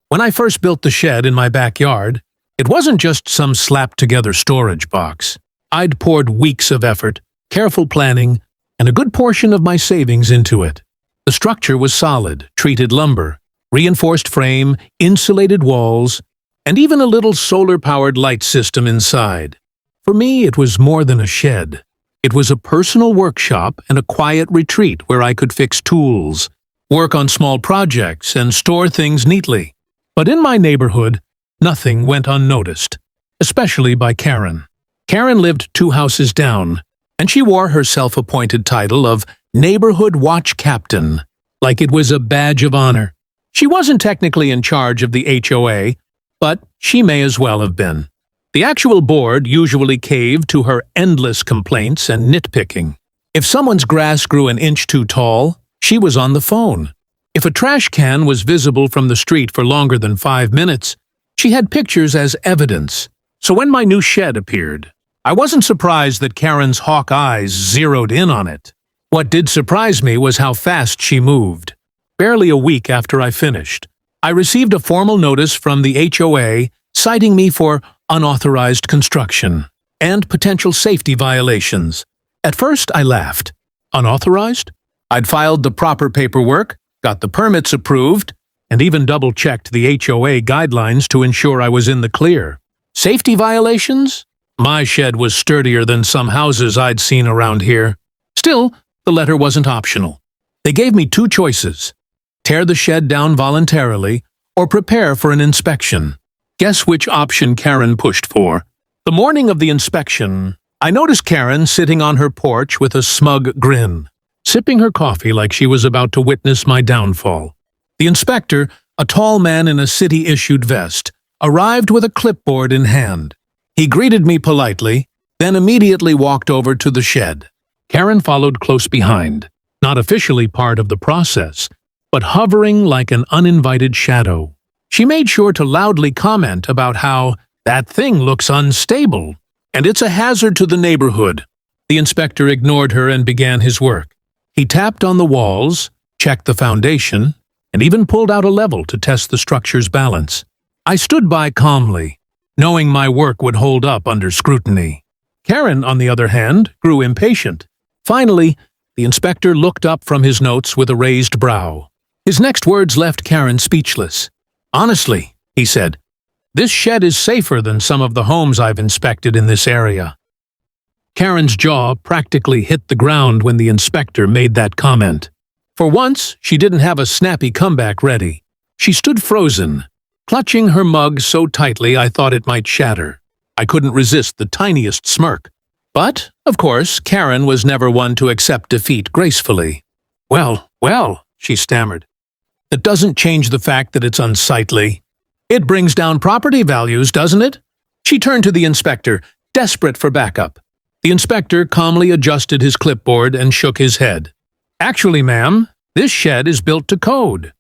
When I first built the shed in my backyard, it wasn't just some slapped-together storage box. I'd poured weeks of effort, careful planning, and a good portion of my savings into it. The structure was solid, treated lumber, reinforced frame, insulated walls, and even a little solar-powered light system inside. For me, it was more than a shed. It was a personal workshop and a quiet retreat where I could fix tools, work on small projects, and store things neatly. But in my neighborhood, nothing went unnoticed, especially by Karen. Karen lived 2 houses down, and she wore her self-appointed title of Neighborhood Watch Captain, like it was a badge of honor. She wasn't technically in charge of the HOA, but she may as well have been. The actual board usually caved to her endless complaints and nitpicking. If someone's grass grew an inch too tall, she was on the phone. If a trash can was visible from the street for longer than 5 minutes, she had pictures as evidence. So when my new shed appeared, I wasn't surprised that Karen's hawk eyes zeroed in on it. What did surprise me was how fast she moved. Barely a week after I finished, I received a formal notice from the HOA citing me for unauthorized construction and potential safety violations. At first, I laughed. Unauthorized? I'd filed the proper paperwork, got the permits approved, and even double-checked the HOA guidelines to ensure I was in the clear. Safety violations? My shed was sturdier than some houses I'd seen around here. Still, the letter wasn't optional. They gave me 2 choices: tear the shed down voluntarily or prepare for an inspection. Guess which option Karen pushed for? The morning of the inspection, I noticed Karen sitting on her porch with a smug grin, sipping her coffee like she was about to witness my downfall. The inspector, a tall man in a city-issued vest, arrived with a clipboard in hand. He greeted me politely, then immediately walked over to the shed. Karen followed close behind, not officially part of the process, but hovering like an uninvited shadow. She made sure to loudly comment about how that thing looks unstable, and it's a hazard to the neighborhood. The inspector ignored her and began his work. He tapped on the walls, checked the foundation, and even pulled out a level to test the structure's balance. I stood by calmly, knowing my work would hold up under scrutiny. Karen, on the other hand, grew impatient. Finally, the inspector looked up from his notes with a raised brow. His next words left Karen speechless. "Honestly," he said, "this shed is safer than some of the homes I've inspected in this area." Karen's jaw practically hit the ground when the inspector made that comment. For once, she didn't have a snappy comeback ready. She stood frozen, clutching her mug so tightly I thought it might shatter. I couldn't resist the tiniest smirk. But, of course, Karen was never one to accept defeat gracefully. Well, she stammered. "That doesn't change the fact that it's unsightly. It brings down property values, doesn't it?" She turned to the inspector, desperate for backup. The inspector calmly adjusted his clipboard and shook his head. "Actually, ma'am, this shed is built to code.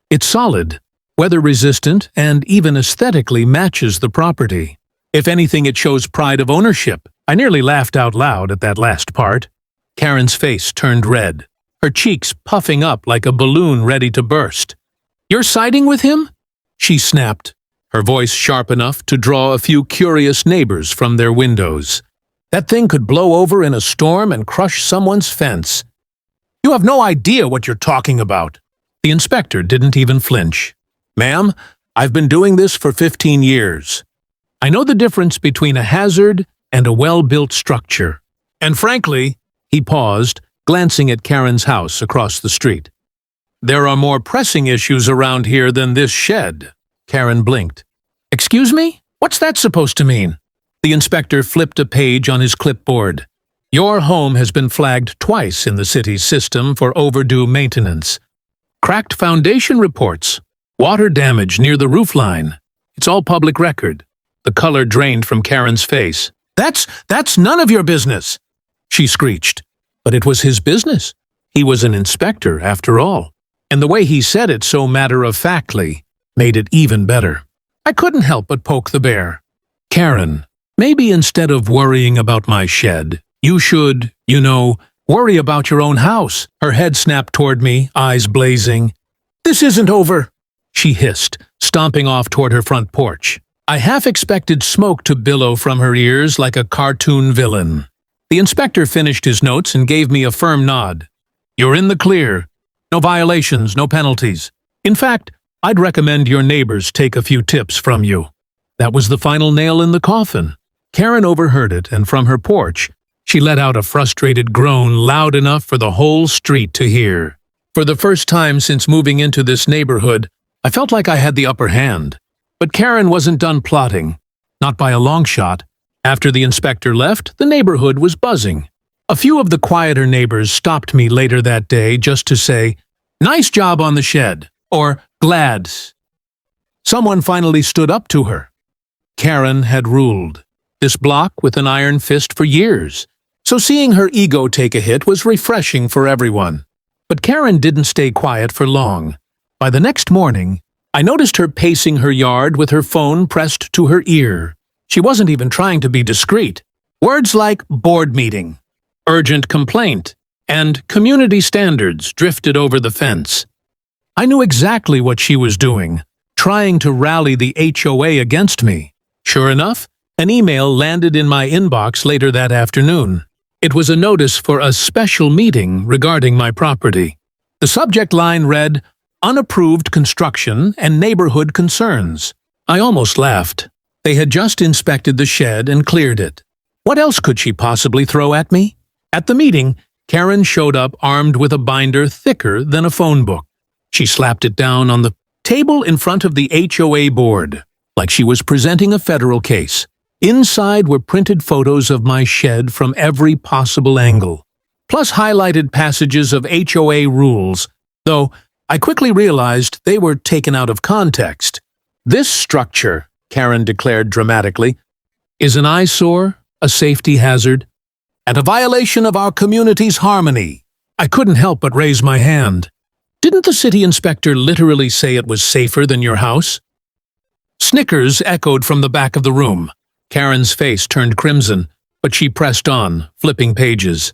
It's solid, weather-resistant, and even aesthetically matches the property. If anything, it shows pride of ownership." I nearly laughed out loud at that last part. Karen's face turned red, her cheeks puffing up like a balloon ready to burst. "You're siding with him?" she snapped, her voice sharp enough to draw a few curious neighbors from their windows. "That thing could blow over in a storm and crush someone's fence. You have no idea what you're talking about." The inspector didn't even flinch. "Ma'am, I've been doing this for 15 years. I know the difference between a hazard and a well-built structure. And frankly," he paused, glancing at Karen's house across the street, "there are more pressing issues around here than this shed." Karen blinked. "Excuse me? What's that supposed to mean?" The inspector flipped a page on his clipboard. "Your home has been flagged twice in the city's system for overdue maintenance. Cracked foundation reports, water damage near the roofline. It's all public record." The color drained from Karen's face. That's none of your business," she screeched. But it was his business. He was an inspector, after all. And the way he said it so matter-of-factly made it even better. I couldn't help but poke the bear. "Karen, maybe instead of worrying about my shed, you should, worry about your own house." Her head snapped toward me, eyes blazing. "This isn't over," she hissed, stomping off toward her front porch. I half expected smoke to billow from her ears like a cartoon villain. The inspector finished his notes and gave me a firm nod. "You're in the clear. No violations, no penalties. In fact, I'd recommend your neighbors take a few tips from you." That was the final nail in the coffin. Karen overheard it, and from her porch, she let out a frustrated groan loud enough for the whole street to hear. For the first time since moving into this neighborhood, I felt like I had the upper hand. But Karen wasn't done plotting. Not by a long shot. After the inspector left, the neighborhood was buzzing. A few of the quieter neighbors stopped me later that day just to say, "Nice job on the shed," or "Glads." Someone finally stood up to her. Karen had ruled this block with an iron fist for years, so seeing her ego take a hit was refreshing for everyone. But Karen didn't stay quiet for long. By the next morning, I noticed her pacing her yard with her phone pressed to her ear. She wasn't even trying to be discreet. Words like board meeting, urgent complaint, and community standards drifted over the fence. I knew exactly what she was doing, trying to rally the HOA against me. Sure enough, an email landed in my inbox later that afternoon. It was a notice for a special meeting regarding my property. The subject line read, "Unapproved construction and neighborhood concerns." I almost laughed. They had just inspected the shed and cleared it. What else could she possibly throw at me? At the meeting, Karen showed up armed with a binder thicker than a phone book. She slapped it down on the table in front of the HOA board, like she was presenting a federal case. Inside were printed photos of my shed from every possible angle, plus highlighted passages of HOA rules, though I quickly realized they were taken out of context. "This structure," Karen declared dramatically, "is an eyesore, a safety hazard, and a violation of our community's harmony." I couldn't help but raise my hand. Didn't the city inspector literally say it was safer than your house? Snickers echoed from the back of the room. Karen's face turned crimson, but she pressed on, flipping pages.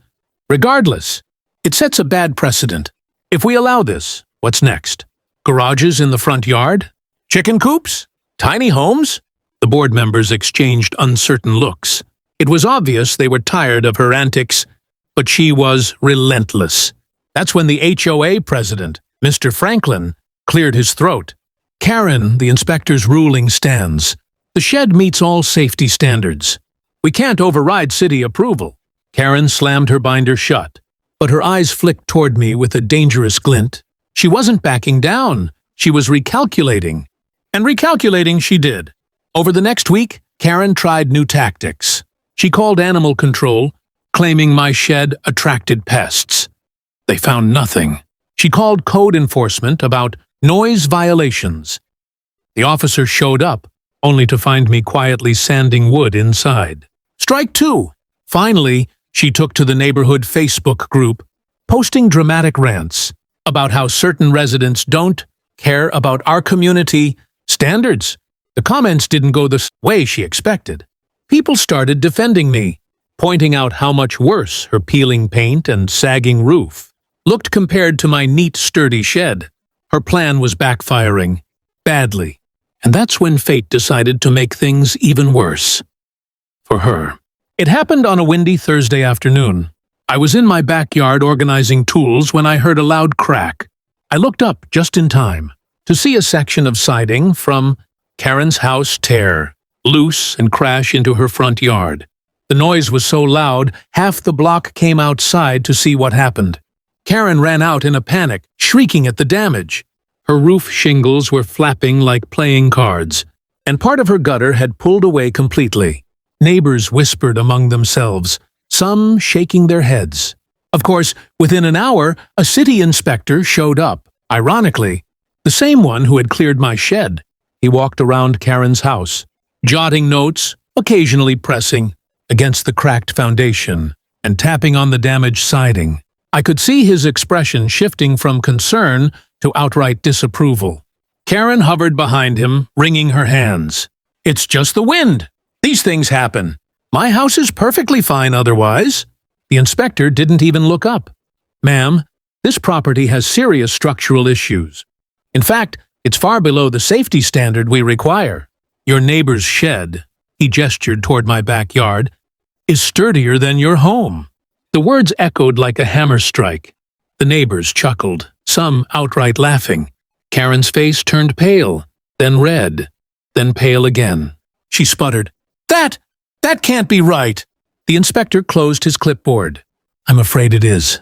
"Regardless, it sets a bad precedent. If we allow this, what's next? Garages in the front yard? Chicken coops? Tiny homes?" The board members exchanged uncertain looks. It was obvious they were tired of her antics, but she was relentless. That's when the HOA president, Mr. Franklin, cleared his throat. "Karen, the inspector's ruling stands. The shed meets all safety standards. We can't override city approval." Karen slammed her binder shut, but her eyes flicked toward me with a dangerous glint. She wasn't backing down. She was recalculating. And recalculating she did. Over the next week, Karen tried new tactics. She called animal control, claiming my shed attracted pests. They found nothing. She called code enforcement about noise violations. The officer showed up, only to find me quietly sanding wood inside. Strike two. Finally, she took to the neighborhood Facebook group, posting dramatic rants about how certain residents don't care about our community standards. The comments didn't go the way she expected. People started defending me, pointing out how much worse her peeling paint and sagging roof looked compared to my neat, sturdy shed. Her plan was backfiring badly, and that's when fate decided to make things even worse. For her. It happened on a windy Thursday afternoon. I was in my backyard organizing tools when I heard a loud crack. I looked up just in time to see a section of siding from Karen's house tear loose and crash into her front yard. The noise was so loud, half the block came outside to see what happened. Karen ran out in a panic, shrieking at the damage. Her roof shingles were flapping like playing cards, and part of her gutter had pulled away completely. Neighbors whispered among themselves, some shaking their heads. Of course, within an hour, a city inspector showed up. Ironically, the same one who had cleared my shed. He walked around Karen's house, jotting notes, occasionally pressing against the cracked foundation and tapping on the damaged siding. I could see his expression shifting from concern to outright disapproval. Karen hovered behind him, wringing her hands. "It's just the wind. These things happen. My house is perfectly fine otherwise." The inspector didn't even look up. "Ma'am, this property has serious structural issues. In fact, It's far below the safety standard we require. Your neighbor's shed," he gestured toward my backyard, "is sturdier than your home." The words echoed like a hammer strike. The neighbors chuckled, some outright laughing. Karen's face turned pale, then red, then pale again. She sputtered, That can't be right." The inspector closed his clipboard. "I'm afraid it is.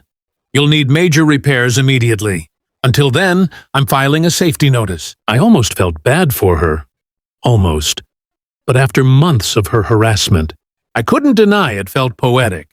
You'll need major repairs immediately. Until then, I'm filing a safety notice." I almost felt bad for her. Almost. But after months of her harassment, I couldn't deny it felt poetic.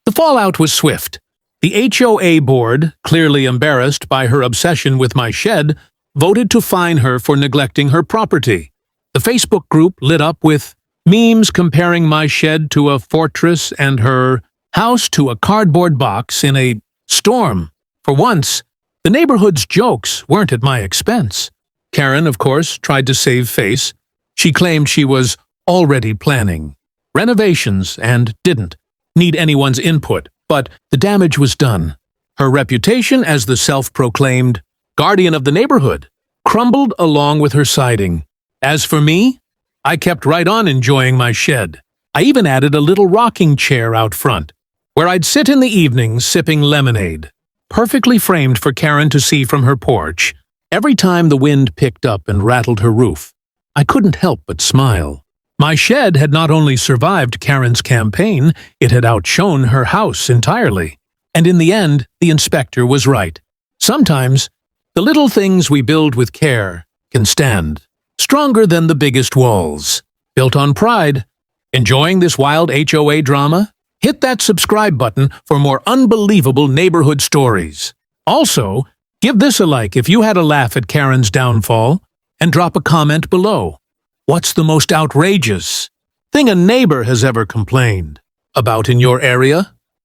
The fallout was swift. The HOA board, clearly embarrassed by her obsession with my shed, voted to fine her for neglecting her property. The Facebook group lit up with memes comparing my shed to a fortress and her house to a cardboard box in a storm. For once, the neighborhood's jokes weren't at my expense. Karen, of course, tried to save face. She claimed she was already planning renovations and didn't need anyone's input, but the damage was done. Her reputation as the self-proclaimed guardian of the neighborhood crumbled along with her siding. As for me, I kept right on enjoying my shed. I even added a little rocking chair out front, where I'd sit in the evenings sipping lemonade, perfectly framed for Karen to see from her porch. Every time the wind picked up and rattled her roof, I couldn't help but smile. My shed had not only survived Karen's campaign, it had outshone her house entirely. And in the end, the inspector was right. Sometimes, the little things we build with care can stand stronger than the biggest walls. Built on pride, enjoying this wild HOA drama? Hit that subscribe button for more unbelievable neighborhood stories. Also, give this a like if you had a laugh at Karen's downfall, and drop a comment below. What's the most outrageous thing a neighbor has ever complained about in your area?